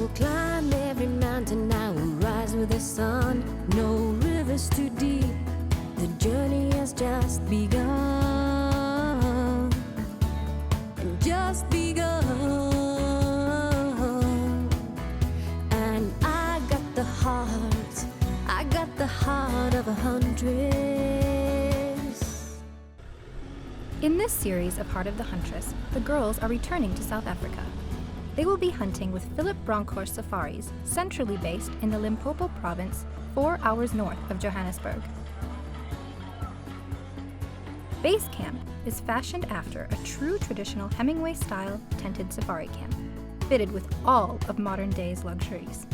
will climb every mountain, I will rise with the sun. No rivers too deep, the journey has just begun. And just begun. And I got the heart of a huntress. In this series of Heart of the Huntress, the girls are returning to South Africa. They will be hunting with Phillip Bronkhorst Safaris, centrally based in the Limpopo province, 4 hours north of Johannesburg. Base camp is fashioned after a true traditional Hemingway-style tented safari camp, fitted with all of modern day's luxuries.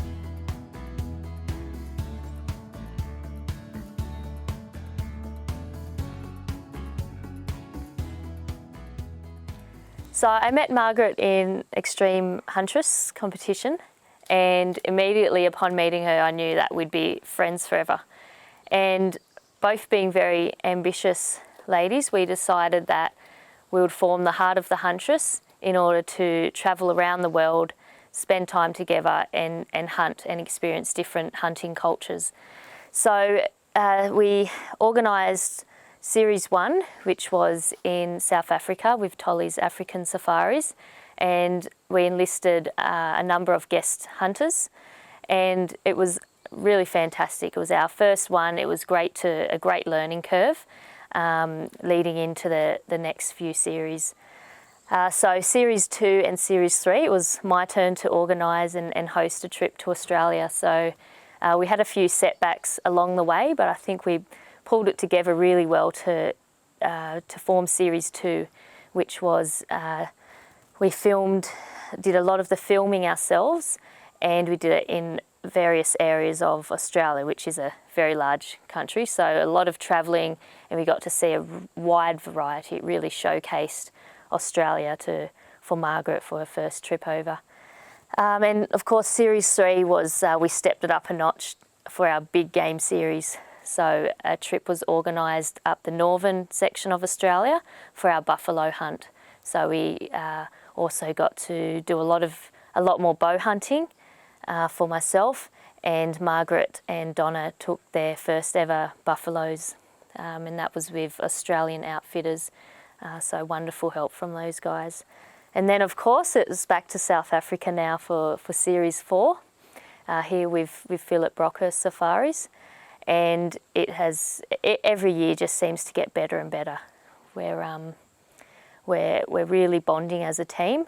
So I met Margaret in Extreme Huntress competition, and immediately upon meeting her I knew that we'd be friends forever. And both being very ambitious ladies, we decided that we would form the Heart of the Huntress in order to travel around the world, spend time together and hunt and experience different hunting cultures. So we organised Series 1, which was in South Africa with Tolly's African Safaris, and we enlisted a number of guest hunters, and it was really fantastic. It was our first one. It was a great learning curve leading into the next few series. So Series 2 and Series 3, it was my turn to organise and host a trip to Australia. So we had a few setbacks along the way, but I think we pulled it together really well to form Series 2, which was we did a lot of the filming ourselves, and we did it in various areas of Australia, which is a very large country. So a lot of travelling, and we got to see a wide variety. It really showcased Australia for Margaret for her first trip over. And of course, Series 3 was we stepped it up a notch for our big game series. So a trip was organised up the northern section of Australia for our buffalo hunt. So we also got to do a lot more bow hunting for myself, and Margaret and Donna took their first ever buffaloes, and that was with Australian outfitters. So wonderful help from those guys. And then of course it was back to South Africa now for Series 4, here with Phillip Bronkhorst Safaris. And every year just seems to get better and better. We're really bonding as a team,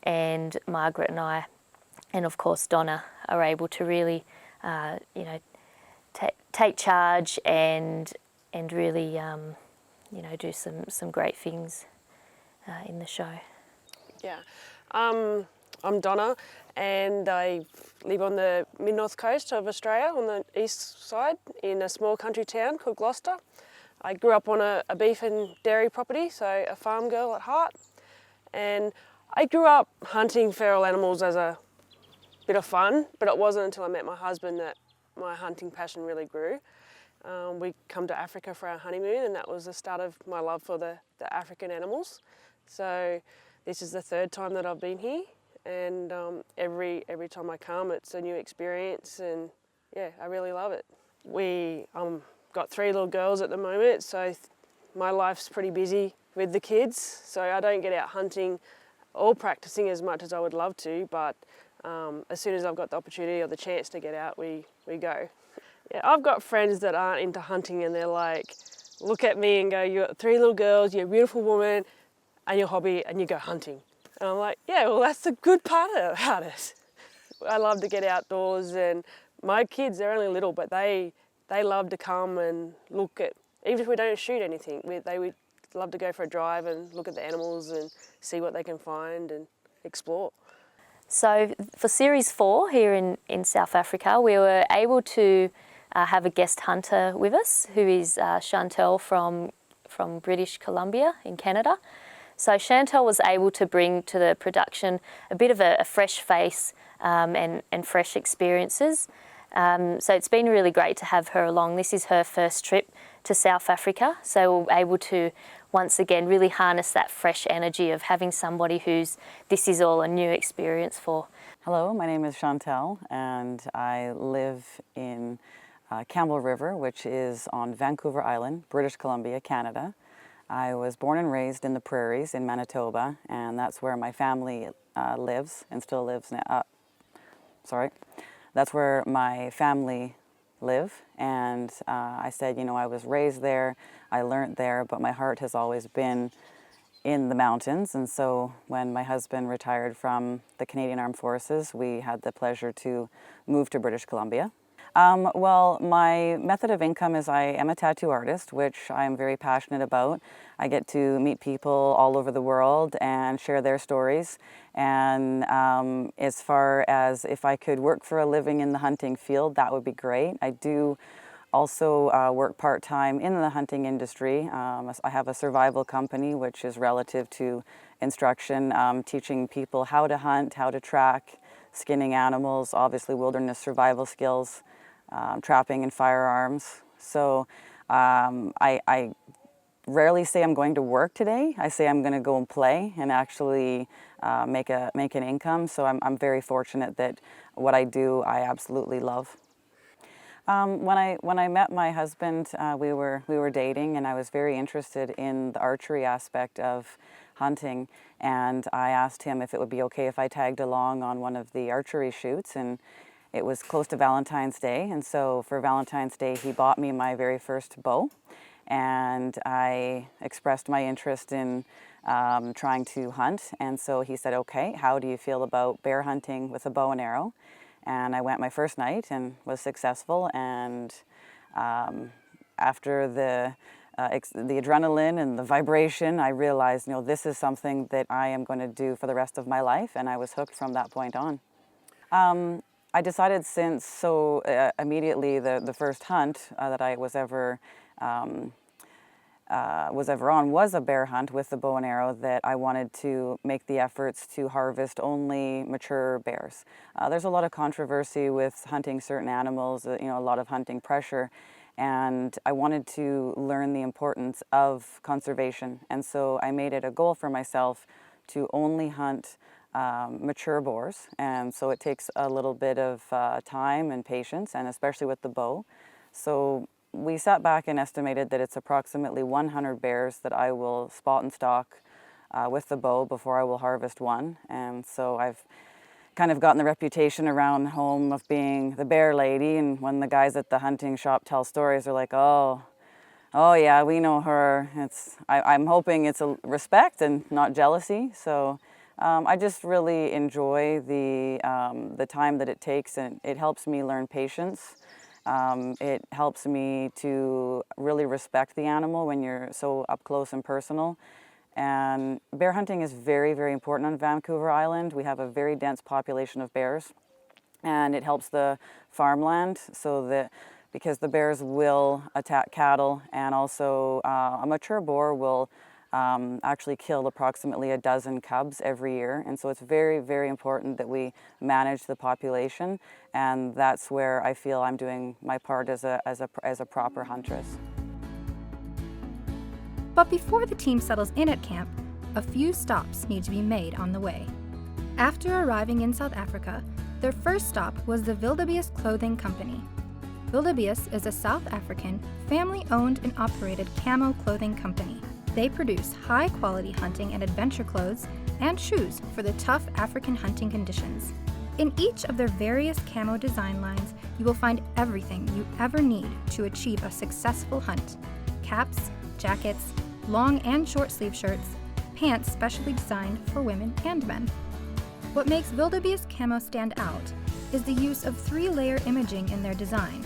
and Margaret and I, and of course Donna, are able to really, take charge and really, do some great things in the show. Yeah, I'm Donna, and I live on the mid-north coast of Australia, on the east side, in a small country town called Gloucester. I grew up on a beef and dairy property, so a farm girl at heart. And I grew up hunting feral animals as a bit of fun, but it wasn't until I met my husband that my hunting passion really grew. We come to Africa for our honeymoon, and that was the start of my love for the African animals. So this is the third time that I've been here, and every time I come it's a new experience, and yeah, I really love it. We got 3 little girls at the moment, so my life's pretty busy with the kids, so I don't get out hunting or practicing as much as I would love to, but as soon as I've got the opportunity or the chance to get out, we go. Yeah, I've got friends that aren't into hunting, and they're like, look at me and go, you got 3 little girls, you're a beautiful woman, and your hobby, and you go hunting. And I'm like, yeah, well, that's the good part about it. I love to get outdoors, and my kids, they're only little, but they love to come and look at, even if we don't shoot anything, they would love to go for a drive and look at the animals and see what they can find and explore. So for Series 4 here in South Africa, we were able to have a guest hunter with us, who is Chantal from British Columbia in Canada. So Chantal was able to bring to the production a bit of a fresh face and fresh experiences. So it's been really great to have her along. This is her first trip to South Africa. So we're able to once again really harness that fresh energy of having somebody this is all a new experience for. Hello, my name is Chantal and I live in Campbell River, which is on Vancouver Island, British Columbia, Canada. I was born and raised in the prairies in Manitoba, and that's where my family lives and still lives now. That's where my family live, and I said, you know, I was raised there, I learned there, but my heart has always been in the mountains. And so when my husband retired from the Canadian Armed Forces, we had the pleasure to move to British Columbia. Well, my method of income is I am a tattoo artist, which I'm very passionate about. I get to meet people all over the world and share their stories. And as far as if I could work for a living in the hunting field, that would be great. I do also work part-time in the hunting industry. I have a survival company, which is relative to instruction, teaching people how to hunt, how to track, skinning animals, obviously wilderness survival skills, trapping and firearms. So I rarely say I'm going to work today. I say I'm going to go and play and actually make an income. So I'm very fortunate that what I do, I absolutely love. When I met my husband, we were dating, and I was very interested in the archery aspect of hunting, and I asked him if it would be okay if I tagged along on one of the archery shoots, and it was close to Valentine's Day, and so for Valentine's Day he bought me my very first bow, and I expressed my interest in trying to hunt, and so he said, okay, how do you feel about bear hunting with a bow and arrow? And I went my first night and was successful, and after the adrenaline and the vibration, I realized, you know, this is something that I am going to do for the rest of my life, and I was hooked from that point on. I decided immediately the first hunt that I was ever on was a bear hunt with the bow and arrow, that I wanted to make the efforts to harvest only mature bears. There's a lot of controversy with hunting certain animals, you know, a lot of hunting pressure, and I wanted to learn the importance of conservation. And so I made it a goal for myself to only hunt mature boars, and so it takes a little bit of time and patience, and especially with the bow. So we sat back and estimated that it's approximately 100 bears that I will spot and stalk with the bow before I will harvest one. And so I've kind of gotten the reputation around home of being the bear lady, and when the guys at the hunting shop tell stories, they're like, oh yeah, we know her. I'm hoping it's a respect and not jealousy. So I just really enjoy the time that it takes, and it helps me learn patience. It helps me to really respect the animal when you're so up close and personal. And bear hunting is very, very important on Vancouver Island. We have a very dense population of bears, and it helps the farmland because the bears will attack cattle, and also a mature boar will actually kill approximately a dozen cubs every year. And so it's very, very important that we manage the population, and that's where I feel I'm doing my part as a proper huntress. But before the team settles in at camp, a few stops need to be made on the way. After arriving in South Africa, their first stop was the Wildebees Clothing Company. Wildebees is a South African, family-owned and operated camo clothing company. They produce high-quality hunting and adventure clothes and shoes for the tough African hunting conditions. In each of their various camo design lines, you will find everything you ever need to achieve a successful hunt. Caps, jackets, long and short sleeve shirts, pants specially designed for women and men. What makes Wildebees camo stand out is the use of 3-layer imaging in their design,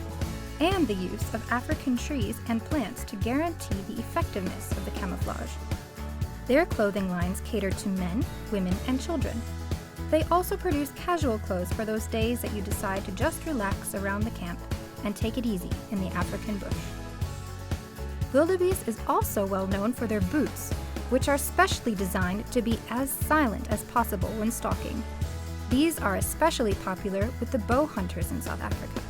and the use of African trees and plants to guarantee the effectiveness of the camouflage. Their clothing lines cater to men, women, and children. They also produce casual clothes for those days that you decide to just relax around the camp and take it easy in the African bush. Wildebees is also well known for their boots, which are specially designed to be as silent as possible when stalking. These are especially popular with the bow hunters in South Africa.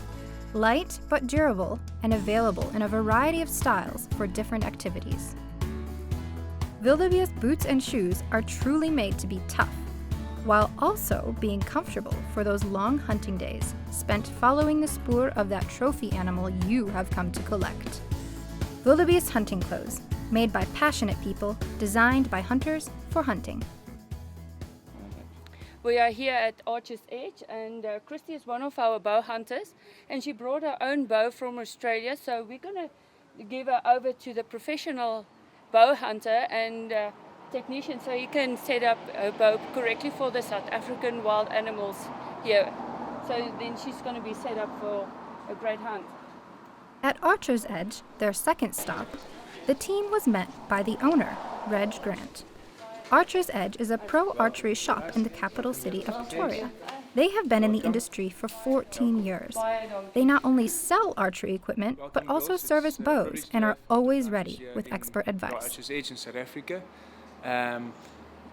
Light but durable and available in a variety of styles for different activities. Wildebees boots and shoes are truly made to be tough, while also being comfortable for those long hunting days spent following the spoor of that trophy animal you have come to collect. Wildebees hunting clothes, made by passionate people, designed by hunters for hunting. We are here at Archer's Edge, and Christy is one of our bow hunters, and she brought her own bow from Australia, so we're going to give her over to the professional bow hunter and technician so he can set up a bow correctly for the South African wild animals here. So then she's going to be set up for a great hunt. At Archer's Edge, their second stop, the team was met by the owner, Reg Grant. Archer's Edge is a pro archery shop in the capital city of Pretoria. They have been in the industry for 14 years. They not only sell archery equipment, but also service bows and are always ready with expert advice. Archer's Edge in South Africa.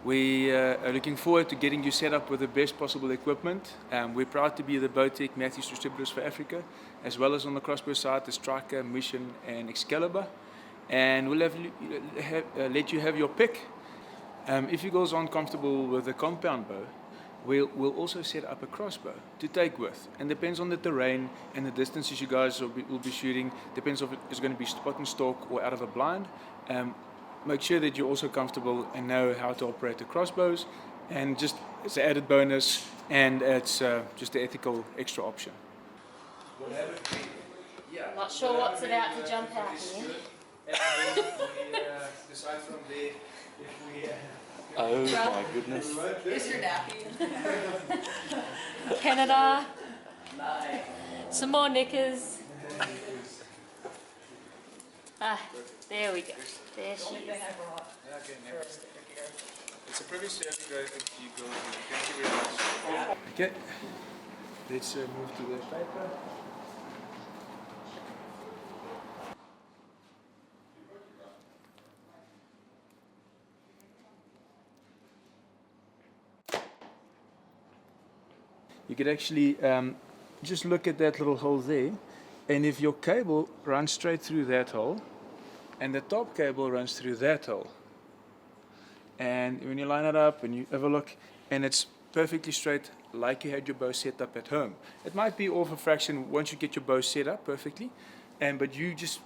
We are looking forward to getting you set up with the best possible equipment. We're proud to be the Bowtech Matthews distributors for Africa, as well as on the crossbow side, the Striker, Mission and Excalibur. And we'll let you have your pick. If you guys aren't comfortable with a compound bow, we'll also set up a crossbow to take with. And depends on the terrain and the distances you guys will be shooting. Depends if it's going to be spot and stalk or out of a blind. Make sure that you're also comfortable and know how to operate the crossbows. And just it's an added bonus, and it's just an ethical extra option. Not sure what's about to jump out here. Decide from there if we. Oh my goodness. Here's your nappy. Canada. Some more knickers. There we go. There she is. It's a pretty safe go if you go. Thank you very much. Okay. Let's move to the paper. You could actually just look at that little hole there, and if your cable runs straight through that hole, and the top cable runs through that hole, and when you line it up and you have a look, and it's perfectly straight like you had your bow set up at home. It might be off a fraction once you get your bow set up perfectly, but you just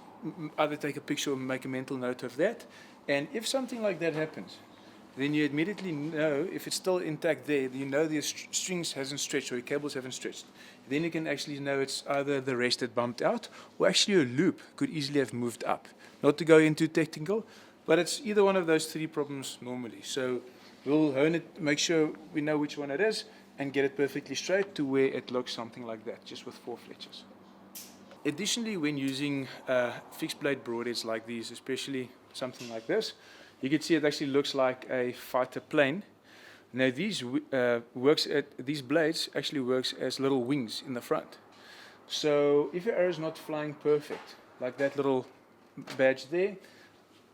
either take a picture or make a mental note of that, and if something like that happens, then you immediately know if it's still intact there, you know the strings hasn't stretched or your cables haven't stretched. Then you can actually know it's either the rest that bumped out or actually a loop could easily have moved up. Not to go into technical, but it's either one of those three problems normally. So we'll hone it, make sure we know which one it is, and get it perfectly straight to where it looks something like that, just with 4 fletchers. Additionally, when using fixed blade broadheads like these, especially something like this, you can see it actually looks like a fighter plane. Now these blades actually works as little wings in the front. So if your arrow is not flying perfect, like that little badge there,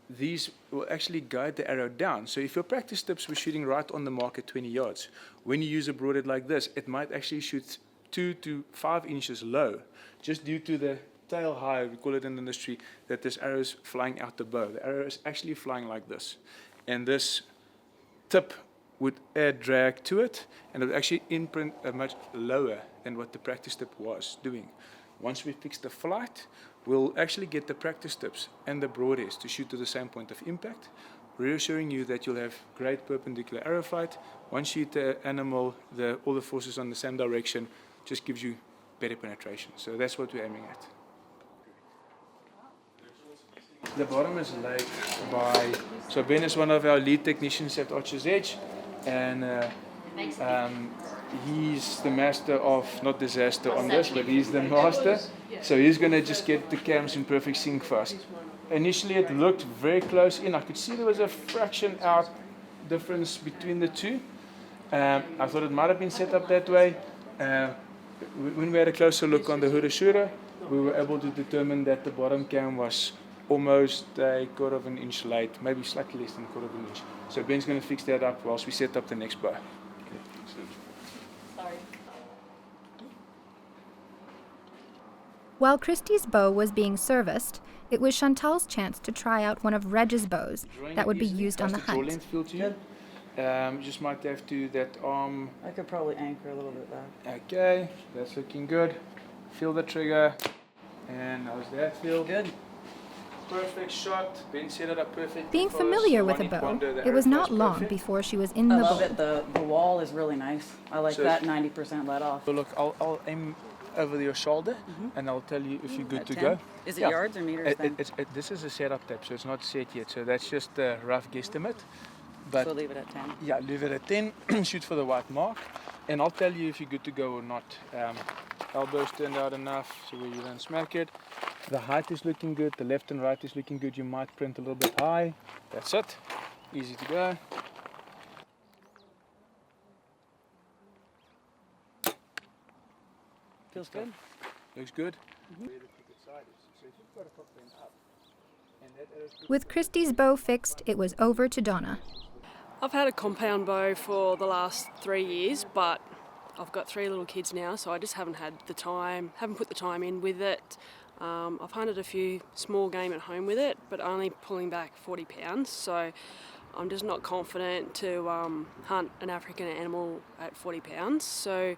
these will actually guide the arrow down. So if your practice tips were shooting right on the mark at 20 yards, when you use a broadhead like this, it might actually shoot 2 to 5 inches low, just due to the tail high, we call it in the industry, that this arrow is flying out the bow. The arrow is actually flying like this. And this tip would add drag to it, and it would actually imprint much lower than what the practice tip was doing. Once we fix the flight, we'll actually get the practice tips and the broadheads to shoot to the same point of impact, reassuring you that you'll have great perpendicular arrow flight. Once you hit the animal, all the forces on the same direction, just gives you better penetration. So that's what we're aiming at. The bottom is laid by, so Ben is one of our lead technicians at Archer's Edge, and he's the master of, not disaster on this, but he's the master. So he's going to just get the cams in perfect sync first. Initially it looked very close in. I could see there was a fraction out difference between the two. I thought it might have been set up that way. When we had a closer look on the Hoorah shooter, we were able to determine that the bottom cam was almost a quarter of an inch late, maybe slightly less than a quarter of an inch. So Ben's going to fix that up whilst we set up the next bow. Sorry. While Christie's bow was being serviced, it was Chantal's chance to try out one of Reg's bows that would be used on the hunt. Just might have to that arm. I could probably anchor a little bit back. Okay, that's looking good. Feel the trigger. And how's that feel? Good. Perfect shot. Ben set it up perfectly. Being for familiar us. with a One hit bow, wonder, the it was arrow not was long perfect. before she was in I the love bow. it. The wall is really nice. I like So that 90% let off. So look, I'll aim over your shoulder and I'll tell you if you're good At to 10? go. Is it Yeah. yards or meters then? This is a setup tab, so it's not set yet. So that's just a rough guesstimate. But So leave it at 10. yeah, leave it at 10, shoot for the white mark, and I'll tell you if you're good to go or not. Elbows turned out enough, so where you don't smack it. The height is looking good, the left and right is looking good. You might print a little bit high. That's it. Easy to go. Feels good. Looks good. With Christie's bow fixed, it was over to Donna. I've had a compound bow for the last 3 years, but I've got 3 little kids now, so I just haven't put the time in with it. I've hunted a few small game at home with it, but only pulling back 40 pounds, so I'm just not confident to hunt an African animal at 40 pounds. So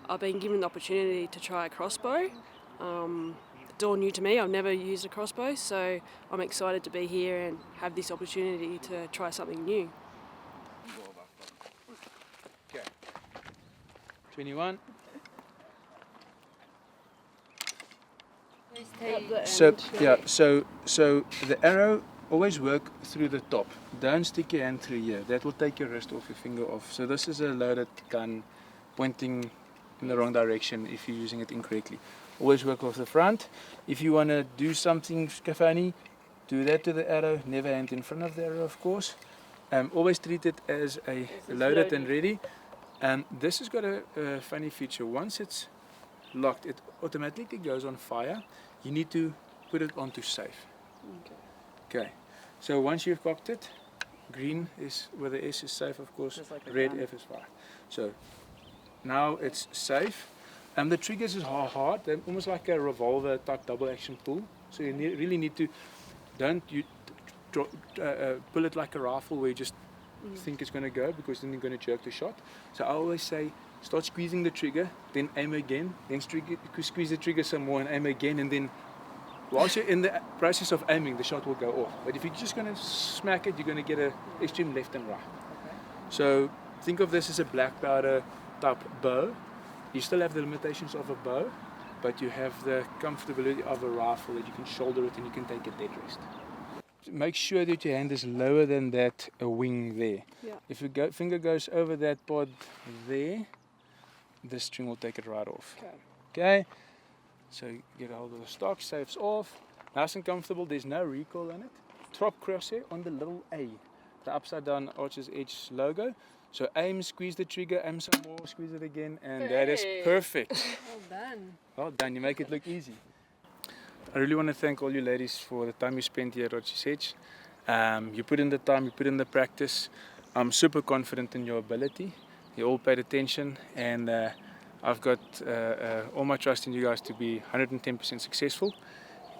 I've been given the opportunity to try a crossbow. It's all new to me, I've never used a crossbow, so I'm excited to be here and have this opportunity to try something new. Okay. 21. So the arrow always work through the top. Don't stick your hand through here. That will take your wrist off, your finger off. So this is a loaded gun pointing in the wrong direction if you're using it incorrectly. Always work off the front. If you want to do something funny, do that to the arrow. Never hand in front of the arrow, of course. Always treat it as a loaded and ready. This has got a funny feature. Once it's locked, it automatically goes on fire. You need to put it onto safe. Okay. So once you've cocked it, green is where the S is safe, of course. Just like a Red gun. F is fire. So now it's safe. The triggers is hard. They're almost like a revolver type double action pull. So you really need to pull it like a rifle where you just think it's going to go, because then you're going to jerk the shot. So I always say, start squeezing the trigger, then aim again, then squeeze the trigger some more and aim again, and then whilst you're in the process of aiming, the shot will go off. But if you're just going to smack it, you're going to get an extreme left and right. So think of this as a black powder type bow. You still have the limitations of a bow, but you have the comfortability of a rifle that you can shoulder it and you can take a dead rest. Make sure that your hand is lower than that wing there. Yeah. If your finger goes over that pod there, the string will take it right off. Okay. So you get a hold of the stock, safe's off. Nice and comfortable, there's no recoil on it. Top crosshair on the little A, the upside down Archer's Edge logo. So aim, squeeze the trigger, aim some more, squeeze it again, and that is perfect. Well done. Well done, you make it look easy. I really want to thank all you ladies for the time you spent here at Archer's Edge. You put in the time, you put in the practice. I'm super confident in your ability. You all paid attention, and I've got all my trust in you guys to be 110% successful.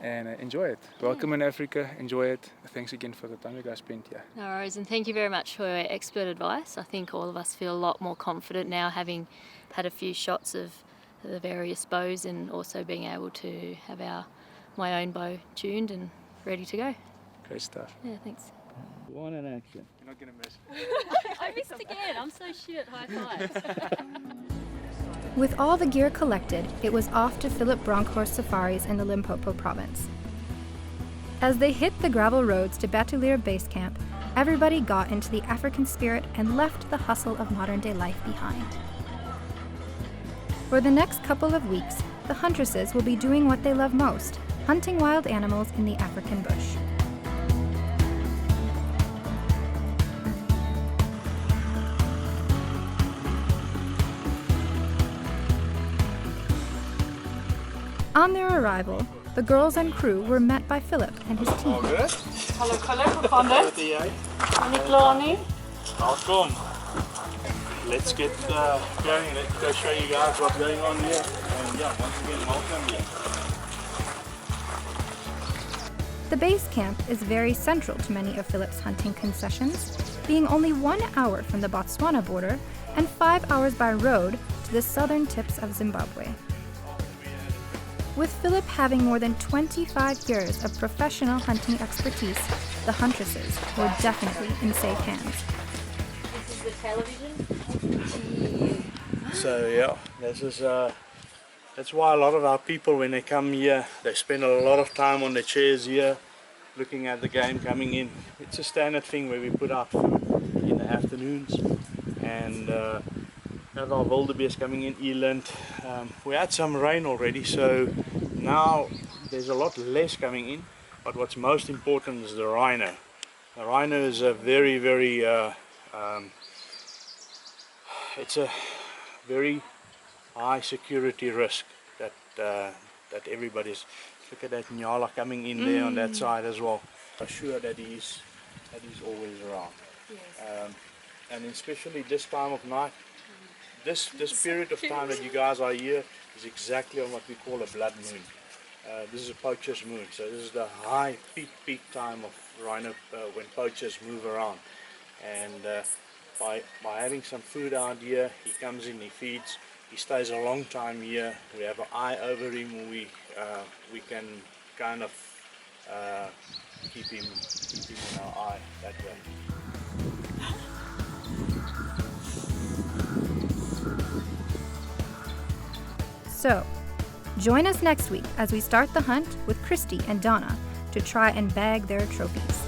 And enjoy it. Welcome in Africa, enjoy it. Thanks again for the time you guys spent here. No worries, and thank you very much for your expert advice. I think all of us feel a lot more confident now, having had a few shots of the various bows and also being able to have my own bow tuned and ready to go. Great stuff. Yeah, thanks. One in action. You're not going to miss. I missed again. I'm so shit. High five. With all the gear collected, it was off to Phillip Bronkhorst Safaris in the Limpopo province. As they hit the gravel roads to Batulir base camp, everybody got into the African spirit and left the hustle of modern-day life behind. For the next couple of weeks, the huntresses will be doing what they love most, hunting wild animals in the African bush. On their arrival, the girls and crew were met by Philip and his team. Hallo Philip, hoe gaan dit? Ben je klaar nie? Welcome. Let's get going. Let's go show you guys what's going on here. And yeah, once again, welcome here. The base camp is very central to many of Philip's hunting concessions, being only 1 hour from the Botswana border and 5 hours by road to the southern tips of Zimbabwe. With Philip having more than 25 years of professional hunting expertise, the huntresses were definitely in safe hands. This is the television. So yeah, this is that's why a lot of our people, when they come here, they spend a lot of time on the chairs here, looking at the game coming in. It's a standard thing where we put out food in the afternoons, and have our wildebees coming in eland. We had some rain already, so now there's a lot less coming in. But what's most important is the rhino. The rhino is a very, very it's a very high security risk that everybody's. Look at that nyala coming in there on that side as well. I'm sure that he's always around. Yes. And especially this time of night, this period of time that you guys are here is exactly on what we call a blood moon. This is a poacher's moon, so this is the high peak time of rhino when poachers move around. And by having some food out here, he comes in, he feeds, he stays a long time here. We have an eye over him. We can kind of keep him in our eye that way. So, join us next week as we start the hunt with Christy and Donna to try and bag their trophies.